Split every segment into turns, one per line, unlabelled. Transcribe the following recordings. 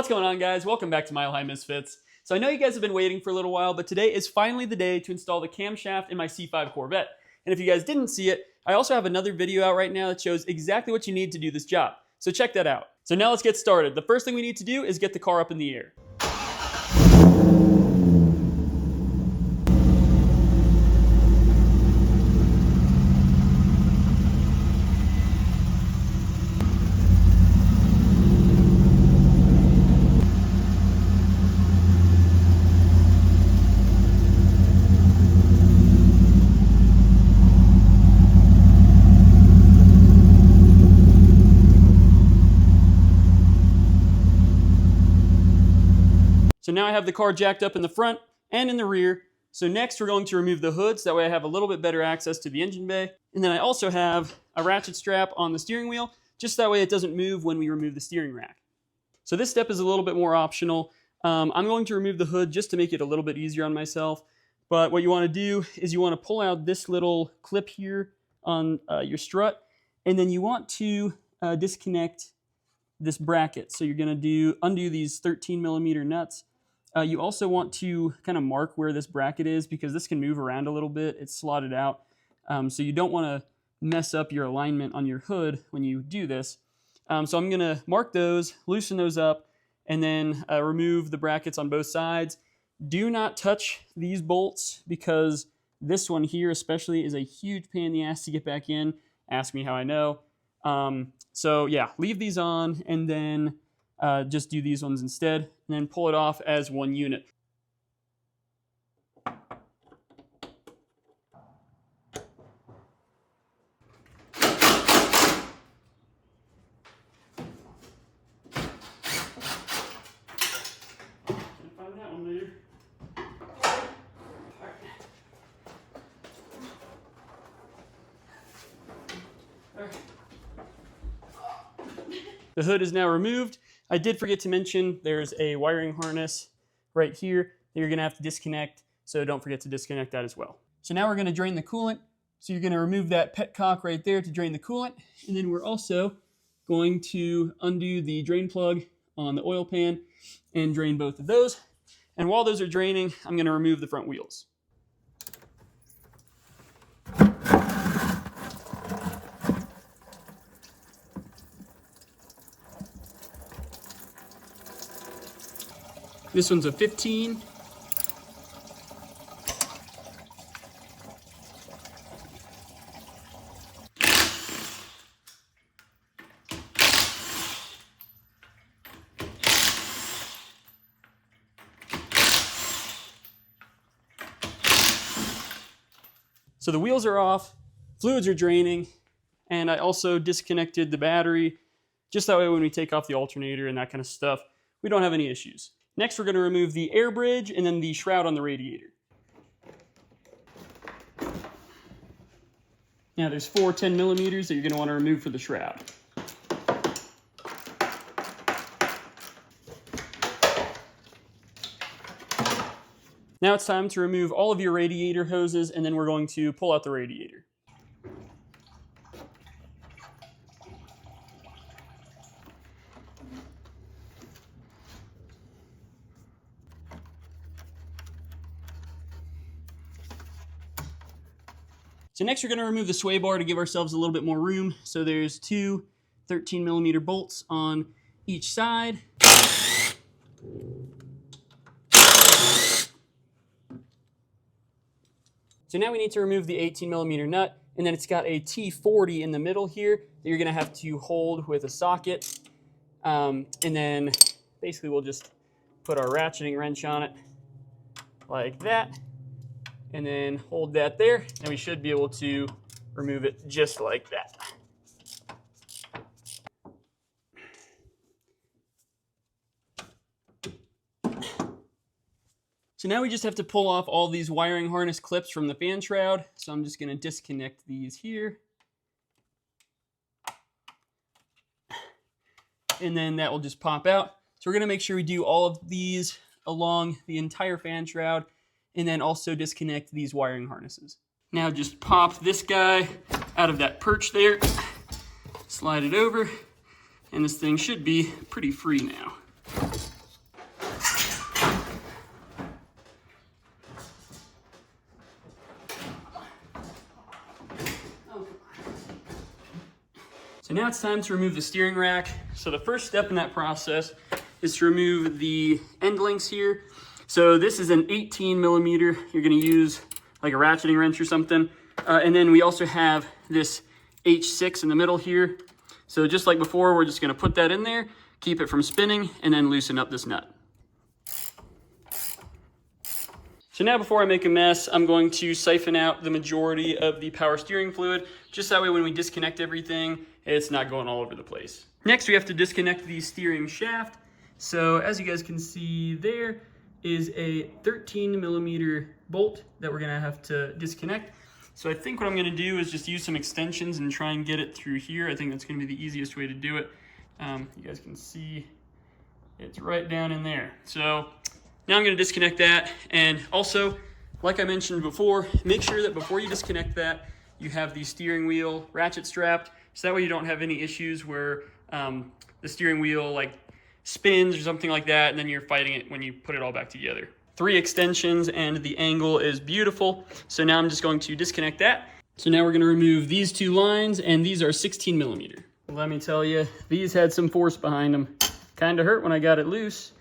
What's going on, guys? Welcome back to Mile High Misfits. So I know you guys have been waiting for a little while, but today is finally the day to install the camshaft in my C5 Corvette. And if you guys didn't see it, I also have another video out right now that shows exactly what you need to do this job. So check that out. So now let's get started. The first thing we need to do is get the car up in the air. So now I have the car jacked up in the front and in the rear. So next we're going to remove the hoods. That way I have a little bit better access to the engine bay. And then I also have a ratchet strap on the steering wheel, just that way it doesn't move when we remove the steering rack. So this step is a little bit more optional. I'm going to remove the hood just to make it a little bit easier on myself. But what you want to do is you want to pull out this little clip here on your strut, and then you want to disconnect this bracket. So you're going to undo these 13mm nuts. You also want to kind of mark where this bracket is because this can move around a little bit. It's slotted out. So you don't want to mess up your alignment on your hood when you do this. So I'm going to mark those, loosen those up, and then remove the brackets on both sides. Do not touch these bolts because this one here especially is a huge pain in the ass to get back in. Ask me how I know. So yeah, leave these on and then just do these ones instead, and then pull it off as one unit. Find that one later. All right. The hood is now removed. I did forget to mention there's a wiring harness right here that you're going to have to disconnect, so don't forget to disconnect that as well. So now we're going to drain the coolant. So you're going to remove that petcock right there to drain the coolant, and then we're also going to undo the drain plug on the oil pan and drain both of those. And while those are draining, I'm going to remove the front wheels. This one's a 15. So the wheels are off, fluids are draining, and I also disconnected the battery, just that way when we take off the alternator and that kind of stuff, we don't have any issues. Next, we're going to remove the air bridge and then the shroud on the radiator. Now, there's 4 10mm that you're going to want to remove for the shroud. Now it's time to remove all of your radiator hoses, and then we're going to pull out the radiator. So next we're going to remove the sway bar to give ourselves a little bit more room. So there's 2 13mm bolts on each side. So now we need to remove the 18mm nut, and then it's got a T40 in the middle here that you're going to have to hold with a socket. And then basically we'll just put our ratcheting wrench on it like that. And then hold that there, and we should be able to remove it just like that. So now we just have to pull off all these wiring harness clips from the fan shroud. So I'm just going to disconnect these here. And then that will just pop out. So we're going to make sure we do all of these along the entire fan shroud, and then also disconnect these wiring harnesses. Now just pop this guy out of that perch there, slide it over, and this thing should be pretty free now. So now it's time to remove the steering rack. So the first step in that process is to remove the end links here. So this is an 18 millimeter. You're gonna use like a ratcheting wrench or something. And then we also have this H6 in the middle here. So just like before, we're just gonna put that in there, keep it from spinning, and then loosen up this nut. So now before I make a mess, I'm going to siphon out the majority of the power steering fluid, just that way when we disconnect everything, it's not going all over the place. Next, we have to disconnect the steering shaft. So as you guys can see, there is a 13 millimeter bolt that we're gonna have to disconnect. So I think what I'm gonna do is just use some extensions and try and get it through here. I think that's gonna be the easiest way to do it. You guys can see it's right down in there. So now I'm gonna disconnect that. And also, like I mentioned before, make sure that before you disconnect that, you have the steering wheel ratchet strapped, so that way you don't have any issues where the steering wheel like spins or something like that, and then you're fighting it when you put it all back together. 3 extensions and the angle is beautiful. So now I'm just going to disconnect that. So now we're gonna remove these 2 lines, and these are 16 millimeter. Let me tell you, these had some force behind them. Kind of hurt when I got it loose.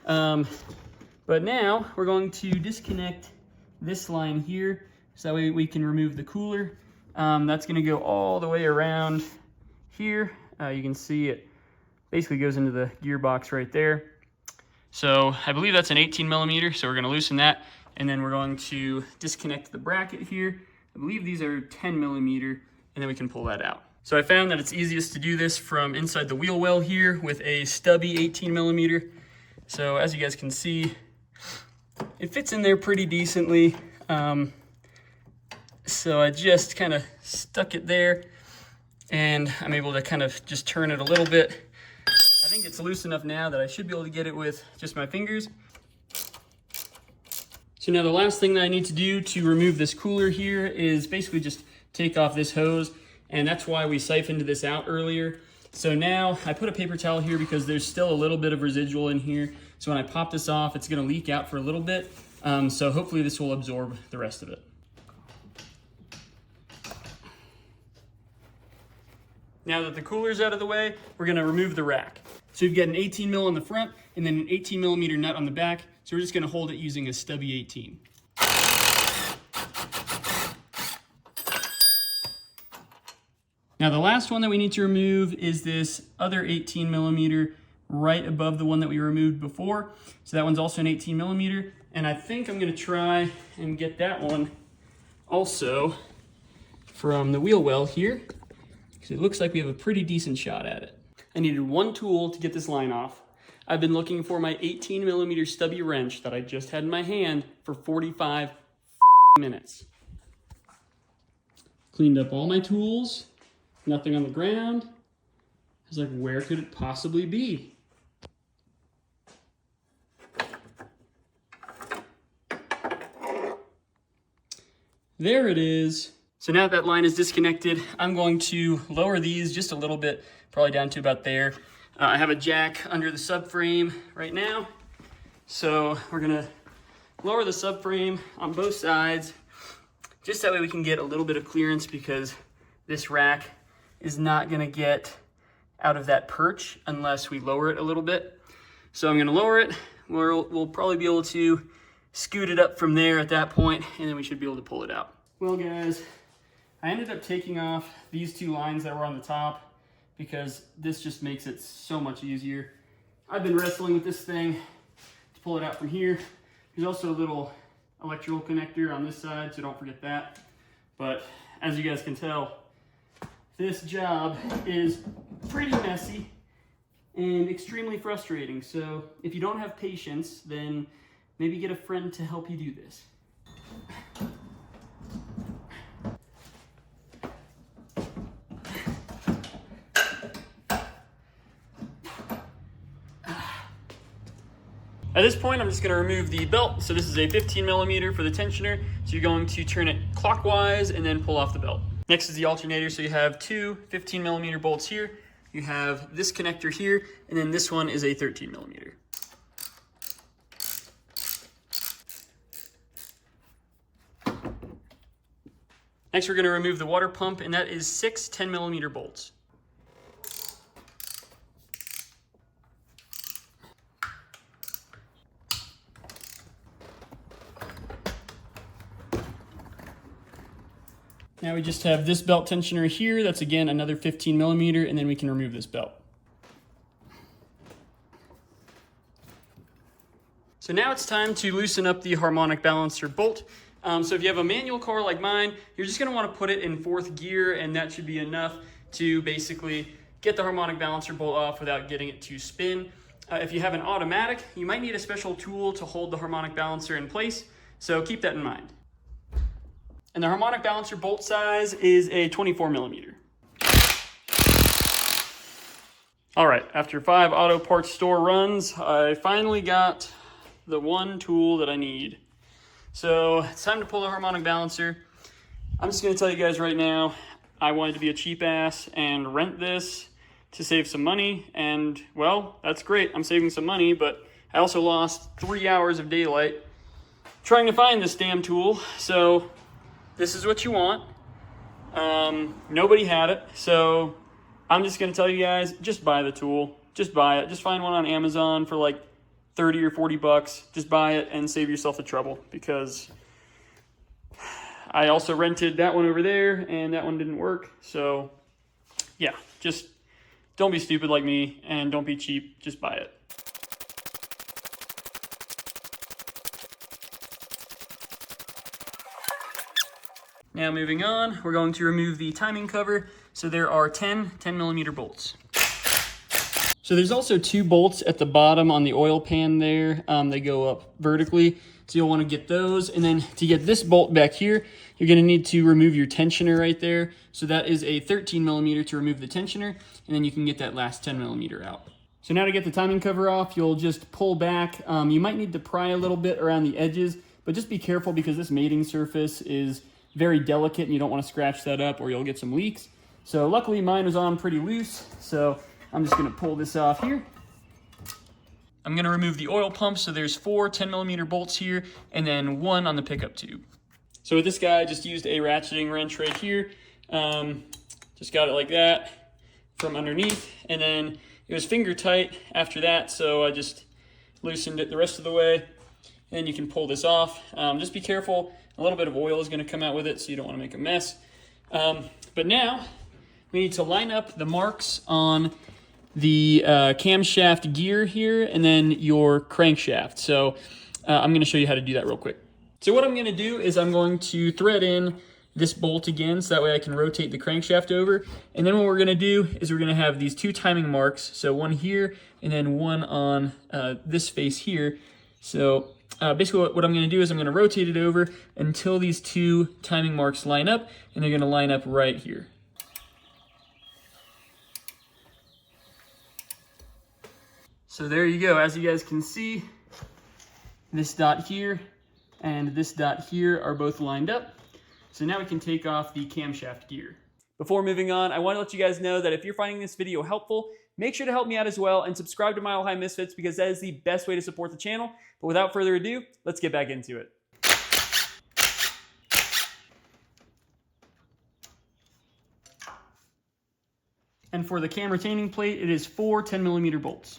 But now we're going to disconnect this line here, so that way we can remove the cooler. That's gonna go all the way around here. You can see it basically goes into the gearbox right there. So I believe that's an 18 millimeter, so we're gonna loosen that, and then we're going to disconnect the bracket here. I believe these are 10 millimeter, and then we can pull that out. So I found that it's easiest to do this from inside the wheel well here with a stubby 18 millimeter. So as you guys can see, it fits in there pretty decently. So I just kind of stuck it there, and I'm able to kind of just turn it a little bit. I think it's loose enough now that I should be able to get it with just my fingers. So now the last thing that I need to do to remove this cooler here is basically just take off this hose, and that's why we siphoned this out earlier. So now I put a paper towel here because there's still a little bit of residual in here. So when I pop this off, it's gonna leak out for a little bit. So hopefully this will absorb the rest of it. Now that the cooler's out of the way, we're gonna remove the rack. So you've got an 18 mil on the front and then an 18 millimeter nut on the back. So we're just gonna hold it using a stubby 18. Now the last one that we need to remove is this other 18 millimeter right above the one that we removed before. So that one's also an 18 millimeter. And I think I'm gonna try and get that one also from the wheel well here, because it looks like we have a pretty decent shot at it. I needed one tool to get this line off. I've been looking for my 18 millimeter stubby wrench that I just had in my hand for 45 minutes. Cleaned up all my tools, nothing on the ground. I was like, where could it possibly be? There it is. So now that line is disconnected, I'm going to lower these just a little bit, probably down to about there. I have a jack under the subframe right now. So we're gonna lower the subframe on both sides, just that way we can get a little bit of clearance, because this rack is not gonna get out of that perch unless we lower it a little bit. So I'm gonna lower it. We'll probably be able to scoot it up from there at that point, and then we should be able to pull it out. Well guys, I ended up taking off these 2 lines that were on the top because this just makes it so much easier. I've been wrestling with this thing to pull it out from here. There's also a little electrical connector on this side, so don't forget that. But as you guys can tell, this job is pretty messy and extremely frustrating. So if you don't have patience, then maybe get a friend to help you do this. At this point, I'm just gonna remove the belt. So this is a 15 millimeter for the tensioner. So you're going to turn it clockwise and then pull off the belt. Next is the alternator. So you have 2 15 millimeter bolts here. You have this connector here, and then this one is a 13 millimeter. Next, we're gonna remove the water pump, and that is 6 10 millimeter bolts. Now we just have this belt tensioner here. That's again another 15 millimeter, and then we can remove this belt. So now it's time to loosen up the harmonic balancer bolt. So if you have a manual car like mine, you're just gonna wanna put it in 4th gear, and that should be enough to basically get the harmonic balancer bolt off without getting it to spin. If you have an automatic, you might need a special tool to hold the harmonic balancer in place, so keep that in mind. And the harmonic balancer bolt size is a 24 millimeter. All right, after 5 auto parts store runs, I finally got the one tool that I need. So it's time to pull the harmonic balancer. I'm just gonna tell you guys right now, I wanted to be a cheap ass and rent this to save some money, and well, that's great, I'm saving some money, but I also lost 3 hours of daylight trying to find this damn tool. So this is what you want. Nobody had it, so I'm just gonna tell you guys, just buy the tool. Just buy it. Just find one on Amazon for like 30 or 40 bucks. Just buy it and save yourself the trouble, because I also rented that one over there and that one didn't work. So yeah, just don't be stupid like me and don't be cheap. Just buy it. Now moving on, we're going to remove the timing cover. So there are 10 millimeter bolts. So there's also 2 bolts at the bottom on the oil pan there. They go up vertically, so you'll want to get those. And then to get this bolt back here, you're going to need to remove your tensioner right there. So that is a 13 millimeter to remove the tensioner, and then you can get that last 10 millimeter out. So now to get the timing cover off, you'll just pull back. You might need to pry a little bit around the edges, but just be careful because this mating surface is very delicate and you don't want to scratch that up or you'll get some leaks. So luckily mine was on pretty loose, so I'm just gonna pull this off here. I'm gonna remove the oil pump, so there's 4 10 millimeter bolts here and then 1 on the pickup tube. So with this guy, I just used a ratcheting wrench right here. Just got it like that from underneath, and then it was finger tight after that, so I just loosened it the rest of the way. And you can pull this off. Just be careful, a little bit of oil is gonna come out with it, so you don't wanna make a mess. But now, we need to line up the marks on the camshaft gear here and then your crankshaft. So I'm gonna show you how to do that real quick. So what I'm gonna do is I'm going to thread in this bolt again, so that way I can rotate the crankshaft over. And then what we're gonna do is we're gonna have these 2 timing marks. So one here and then one on this face here. So basically what I'm gonna do is I'm gonna rotate it over until these 2 timing marks line up, and they're gonna line up right here. So there you go. As you guys can see, this dot here and this dot here are both lined up. So now we can take off the camshaft gear. Before moving on, I want to let you guys know that if you're finding this video helpful, make sure to help me out as well and subscribe to Mile High Misfits, because that is the best way to support the channel. But without further ado, let's get back into it. And for the cam retaining plate, it is 4 10 millimeter bolts.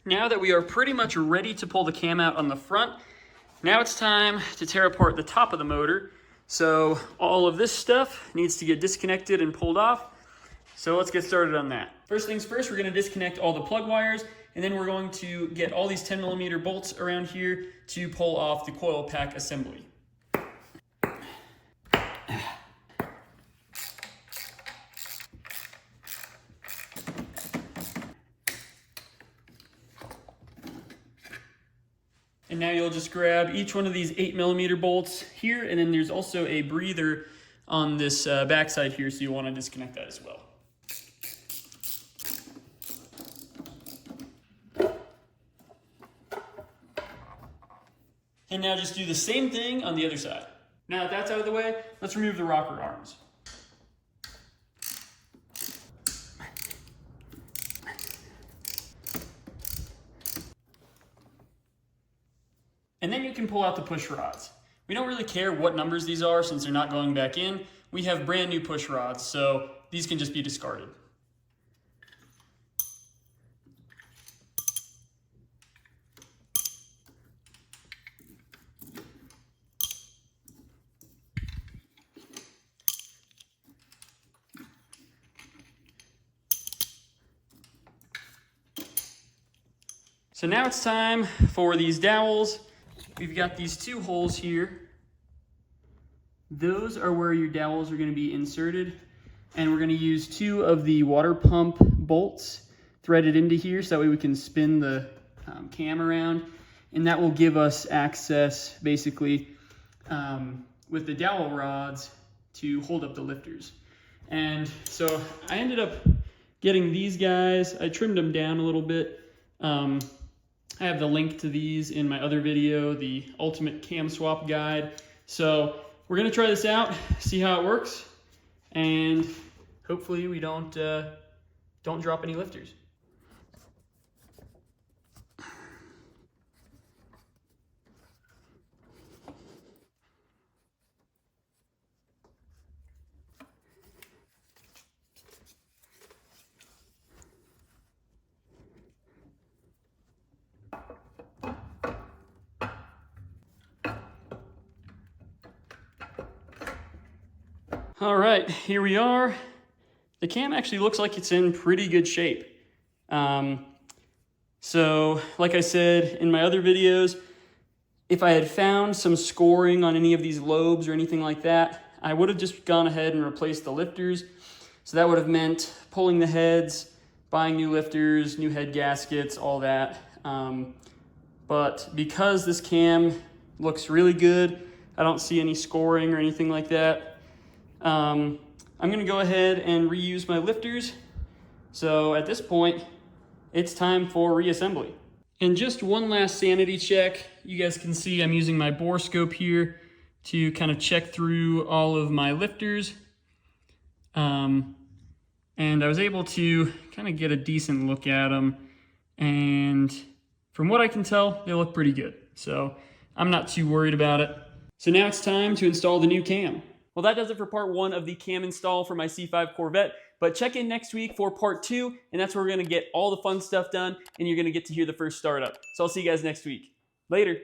Now that we are pretty much ready to pull the cam out on the front, now it's time to tear apart the top of the motor. So all of this stuff needs to get disconnected and pulled off. So let's get started on that. First things first, we're gonna disconnect all the plug wires, and then we're going to get all these 10 millimeter bolts around here to pull off the coil pack assembly. And now you'll just grab each one of these 8 millimeter bolts here, and then there's also a breather on this backside here, so you want to disconnect that as well. And now just do the same thing on the other side. Now that that's out of the way, let's remove the rocker arms. And then you can pull out the push rods. We don't really care what numbers these are since they're not going back in. We have brand new push rods, so these can just be discarded. So now it's time for these dowels. We've got these 2 holes here. Those are where your dowels are going to be inserted. And we're going to use 2 of the water pump bolts threaded into here so that way we can spin the cam around. And that will give us access basically with the dowel rods to hold up the lifters. And so I ended up getting these guys. I trimmed them down a little bit. I have the link to these in my other video, the ultimate cam swap guide. So we're gonna try this out, see how it works, and hopefully we don't drop any lifters. All right, here we are. The cam actually looks like it's in pretty good shape. So like I said in my other videos, if I had found some scoring on any of these lobes or anything like that, I would have just gone ahead and replaced the lifters. So that would have meant pulling the heads, buying new lifters, new head gaskets, all that. But because this cam looks really good, I don't see any scoring or anything like that. I'm gonna go ahead and reuse my lifters. So at this point, it's time for reassembly. And just one last sanity check. You guys can see I'm using my bore scope here to kind of check through all of my lifters. And I was able to kind of get a decent look at them. And from what I can tell, they look pretty good. So I'm not too worried about it. So now it's time to install the new cam. Well, that does it for part 1 of the cam install for my C5 Corvette, but check in next week for part 2, and that's where we're gonna get all the fun stuff done, and you're gonna get to hear the first startup. So I'll see you guys next week. Later.